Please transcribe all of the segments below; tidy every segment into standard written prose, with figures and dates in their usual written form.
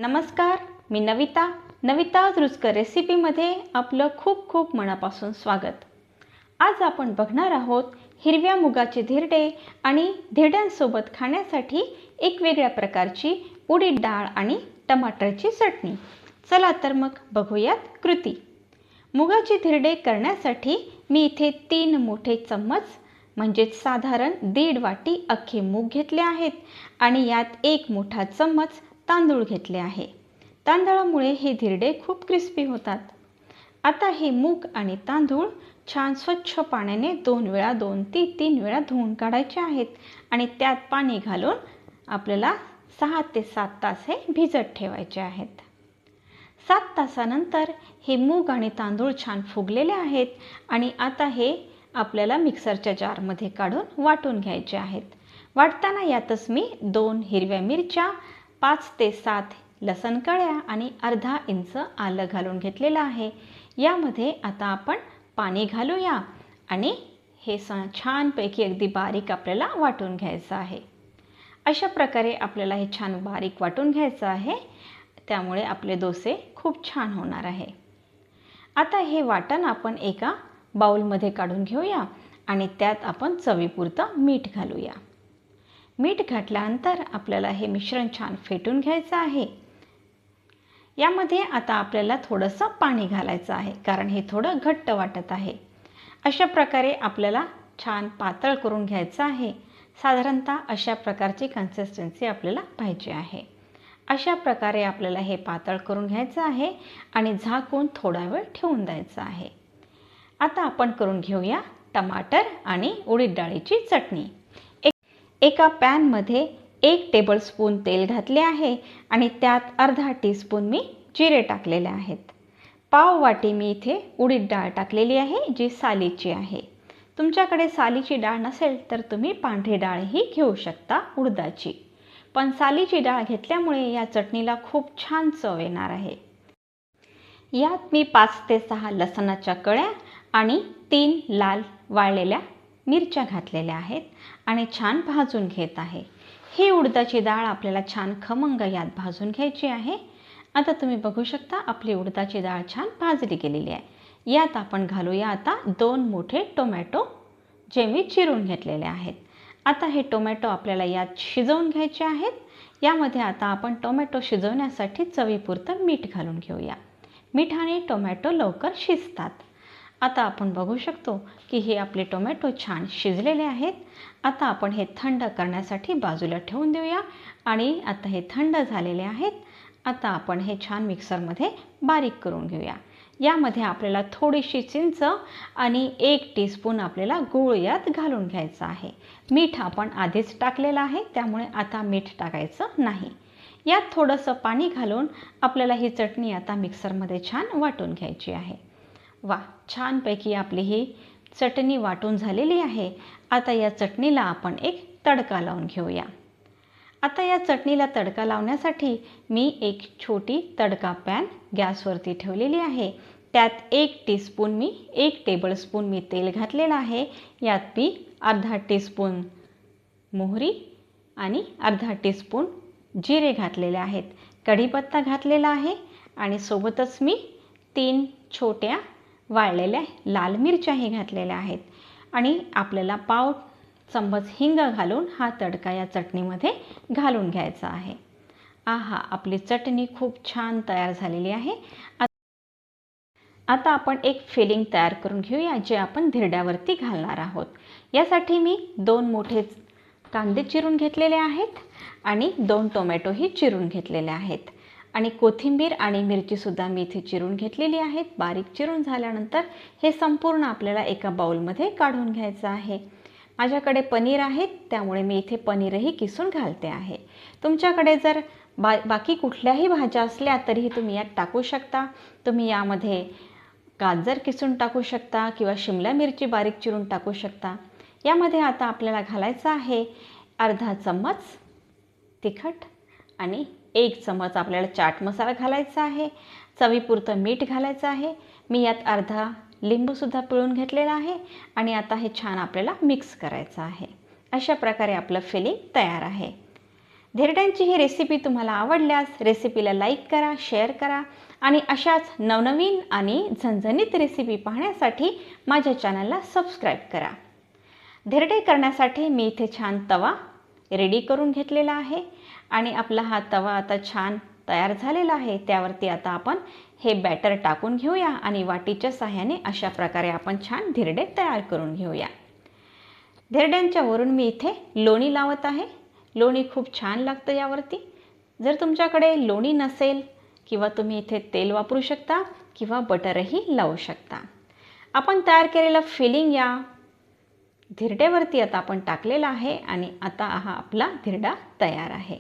नमस्कार, मी नविता रुचकर रेसिपीमध्ये आपलं खूप खूप मनापासून स्वागत। आज आपण बघणार आहोत हिरव्या मुगाचे धिरडे आणि धिरड्यांसोबत खाण्यासाठी एक वेगळ्या प्रकारची उडीद डाळ आणि टमाटरची चटणी। चला तर मग बघूयात कृती। मुगाचे धिरडे करण्यासाठी मी इथे 3 मोठे चम्मच म्हणजे साधारण 1.5 वाटी अख्खे मूग घेतले आहेत आणि यात 1 मोठा चम्मच तांदूळ घेतले आहे। तांदळामुळे हे धिरडे खूप क्रिस्पी होतात। आता हे मूग आणि तांदूळ छान स्वच्छ पाण्याने 2 वेळा 2 ते 3 वेळा धुवून काढायचे आहेत आणि त्यात पाणी घालून आपल्याला 6 ते 7 तास हे भिजत ठेवायचे आहेत। 7 तासानंतर हे मूग आणि तांदूळ छान फुगलेले आहेत आणि आता हे आपल्याला मिक्सरच्या जारमध्ये काढून वाटून घ्यायचे आहेत। वाटताना यातच मी 2 हिरव्या मिरच्या, 5 ते 7 लसण कळ्या आणि अर्धा इंच आलं घालून घेतलेलं आहे। यामध्ये आता आपण पाणी घालूया आणि हे छानपैकी अगदी बारीक आपल्याला वाटून घ्यायचं आहे। अशा प्रकारे आपल्याला हे छान बारीक वाटून घ्यायचं आहे, त्यामुळे आपले डोसे खूप छान होणार आहे। आता हे वाटण आपण एका बाउलमध्ये काढून घेऊया आणि त्यात आपण चवीपुरतं मीठ घालूया। मीठ घातल्यानंतर आपल्याला हे मिश्रण छान फेटून घ्यायचं आहे। यामध्ये आता आपल्याला थोडंसं पाणी घालायचं आहे, कारण हे थोडं घट्ट वाटत आहे। अशा प्रकारे आपल्याला छान पातळ करून घ्यायचं आहे। साधारणतः अशा प्रकारची कन्सिस्टन्सी आपल्याला पाहिजे आहे। अशा प्रकारे आपल्याला हे पातळ करून घ्यायचं आहे आणि झाकून थोडा वेळ ठेवून द्यायचं आहे। आता आपण करून घेऊया टमाटर आणि उडीद डाळीची चटणी। एका पॅनमध्ये 1 टेबलस्पून तेल घातले आहे आणि त्यात अर्धा टीस्पून मी जिरे टाकलेले आहेत। पाव वाटी मी इथे उडीद डाळ टाकलेली आहे, जी सालीची आहे। तुमच्याकडे सालीची डाळ नसेल तर तुम्ही पांढरी डाळही घेऊ शकता उडदाची, पण सालीची डाळ घेतल्यामुळे या चटणीला खूप छान चव येणार आहे। यात मी 5 ते 6 लसणाच्या कळ्या आणि 3 लाल वाळलेल्या मिरच्या घातलेल्या आहेत आणि छान भाजून घेत आहे। ही उडदाची डाळ आपल्याला छान खमंग यात भाजून घ्यायची आहे। आता तुम्ही बघू शकता आपली उडदाची डाळ छान भाजली गेलेली आहे। यात आपण घालूया आता 2 मोठे टोमॅटो, जे मी चिरून घेतलेले आहेत। आता हे टोमॅटो आपल्याला यात शिजवून घ्यायचे आहेत। यामध्ये आता आपण टोमॅटो शिजवण्यासाठी चवीपुरतं मीठ घालून घेऊया। मिठाने टोमॅटो लवकर शिजतात। आता आपण बघू शकतो की हे आपले टोमॅटो छान शिजलेले आहेत। आता आपण हे थंड करण्यासाठी बाजूला ठेवून देऊया आणि आता हे थंड झालेले आहेत। आता आपण हे छान मिक्सरमध्ये बारीक करून घेऊया। यामध्ये आपल्याला थोडीशी चिंच आणि 1 टीस्पून आपल्याला गूळ यात घालून घ्यायचा आहे। मीठ आपण आधीच टाकलेलं आहे, त्यामुळे आता मीठ टाकायचं नाही। यात थोडंसं पाणी घालून आपल्याला ही चटणी आता मिक्सरमध्ये छान वाटून घ्यायची आहे। वा, छानपैकी आपली ही चटणी वाटून झालेली आहे। आता या चटणीला आपण एक तडका लावून घेऊया। आता या चटणीला तडका लावण्यासाठी मी एक छोटी तडका पॅन गॅसवरती ठेवलेली आहे। त्यात 1 टेबलस्पून मी तेल घातलेलं आहे। यात मी अर्धा टीस्पून मोहरी आणि अर्धा टीस्पून जिरे घातलेले आहेत। कढीपत्ता घातलेला आहे आणि सोबतच मी 3 छोट्या वाळलेल्या लाल मिरच्याही घातलेल्या आहेत आणि आपल्याला पाव चम्मच हिंग घालून हा तडका या चटणीमध्ये घालून घ्यायचा आहे। आहा, आपली चटणी खूप छान तयार झालेली आहे। आता आपण एक फिलिंग तयार करून घेऊया, जे आपण धिरड्यावरती घालणार आहोत। यासाठी मी 2 मोठे कांदे चिरून घेतलेले आहेत आणि 2 टोमॅटोही चिरून घेतलेले आहेत आणि कोथिंबीर आणि मिरचीसुद्धा मी इथे चिरून घेतलेली आहेत। बारीक चिरून झाल्यानंतर हे संपूर्ण आपल्याला एका बाउलमध्ये काढून घ्यायचं आहे। माझ्याकडे पनीर आहे, त्यामुळे मी इथे पनीरही किसून घालते आहे। तुमच्याकडे जर बाकी कुठल्याही भाज्या असल्या तरीही तुम्ही यात टाकू शकता। तुम्ही यामध्ये गाजर किसून टाकू शकता किंवा शिमला मिरची बारीक चिरून टाकू शकता। यामध्ये आता आपल्याला घालायचं आहे अर्धा चम्मच तिखट आणि 1 चम्मच आपल्याला चाट मसाला घालायचा आहे। चवीपुरतं मीठ घालायचं आहे। मी यात अर्धा लिंबूसुद्धा पिळून घेतलेला आहे आणि आता हे छान आपल्याला मिक्स करायचं आहे। अशा प्रकारे आपलं फिलिंग तयार आहे। धिरड्यांची ही रेसिपी तुम्हाला आवडल्यास रेसिपीला लाईक करा, शेअर करा आणि अशाच नवनवीन आणि झणझणीत रेसिपी पाहण्यासाठी माझ्या चॅनलला सबस्क्राईब करा. धिरडे करण्यासाठी मी इथे छान तवा रेडी करून घेतलेला आहे आणि आपला हा तवा आता छान तयार झालेला आहे. त्यावरती आता आपण हे बॅटर टाकून घेऊया आणि वाटीच्या साहाय्याने अशा प्रकारे आपण छान धिरडे तयार करून घेऊया. धिरड्यांच्या वरून मी इथे लोणी लावत आहे. लोणी खूप छान लागतं यावरती. जर तुमच्याकडे लोणी नसेल किंवा तुम्ही इथे तेल वापरू शकता किंवा बटरही लावू शकता. आपण तयार केलेलं फिलिंग या धिरड्यावरती आता आपण टाकलेला आहे आणि आता हा आपला धिरडा तयार आहे.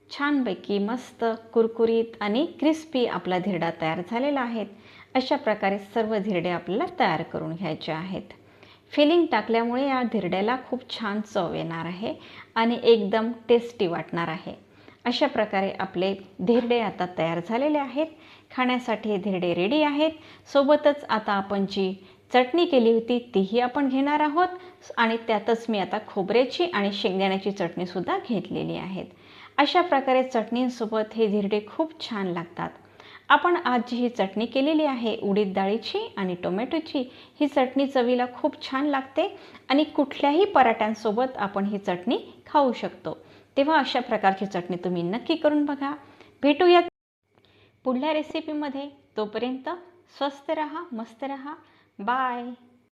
छानपैकी मस्त कुरकुरीत आणि क्रिस्पी आपला धिरडा तयार झालेला आहे. अशा प्रकारे सर्व धिरडे आपल्याला तयार करून घ्यायचे आहेत. फिलिंग टाकल्यामुळे या धिरड्याला खूप छान चव येणार आहे आणि एकदम टेस्टी वाटणार आहे. अशा प्रकारे आपले धिरडे आता तयार झालेले आहेत. खाण्यासाठी धिरडे रेडी आहेत. सोबतच आता आपण जी चटणी केली होती तीही आपण घेणार आहोत आणि त्यातच मी आता खोबऱ्याची आणि शेंगदाण्याची चटणीसुद्धा घेतलेली आहेत. अशा प्रकारे चटणींसोबत हे धिरडे खूप छान लागतात. आपण आज जी ही चटणी केलेली आहे उडीद डाळीची आणि टोमॅटोची, ही चटणी चवीला खूप छान लागते आणि कुठल्याही पराठ्यांसोबत आपण ही चटणी खाऊ शकतो. तेव्हा अशा प्रकारची चटणी तुम्ही नक्की करून बघा. भेटूयात पुढल्या रेसिपीमध्ये. तोपर्यंत स्वस्त रहा, मस्त रहा. बाय.